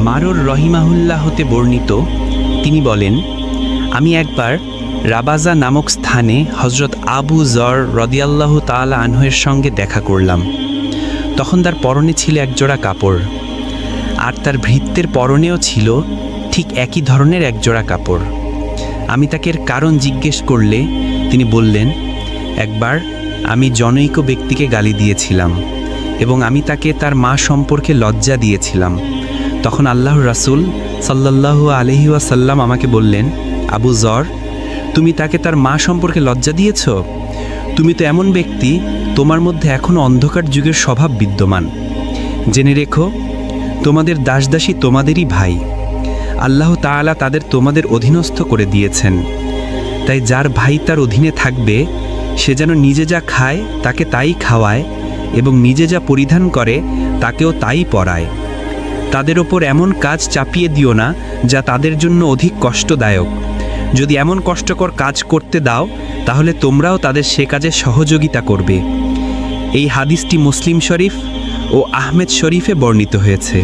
মারুর রহিমাহুল্লাহ হতে বর্ণিত, তিনি বলেন, আমি একবার রাবাজা নামক স্থানে হজরত আবু যর রাদিয়াল্লাহু তাআলা আনহুর সঙ্গে দেখা করলাম। তখন তার পরনে ছিল একজোড়া কাপড়, আর তার ভৃত্যের পরনেও ছিল ঠিক একই ধরনের একজোড়া কাপড়। আমি তাকে এর কারণ জিজ্ঞেস করলে তিনি বললেন, একবার আমি জনৈক ব্যক্তিকে গালি দিয়েছিলাম এবং আমি তাকে তার মা সম্পর্কে লজ্জা দিয়েছিলাম। তখন আল্লাহর রাসূল সাল্লাল্লাহু আলাইহি ওয়াসাল্লাম আমাকে বললেন, আবু যর, তুমি তাকে তার মা সম্পর্কে লজ্জা দিয়েছ? তুমি তো এমন ব্যক্তি, তোমার মধ্যে এখনও অন্ধকার যুগের স্বভাব বিদ্যমান। জেনে রেখো, তোমাদের দাসদাসী তোমাদেরই ভাই। আল্লাহ তাআলা তাদের তোমাদের অধীনস্থ করে দিয়েছেন। তাই যার ভাই তার অধীনে থাকবে, সে যেন নিজে যা খায় তাকে তাই খাওয়ায় এবং নিজে যা পরিধান করে তাকেও তাই পরায়। তাদের ওপর এমন কাজ চাপিয়ে দিও না যা তাদের জন্য অধিক কষ্টদায়ক। যদি এমন কষ্টকর কাজ করতে দাও, তাহলে তোমরাও তাদের সে কাজে সহযোগিতা করবে। এই হাদিসটি মুসলিম শরীফ ও আহমেদ শরীফে বর্ণিত হয়েছে।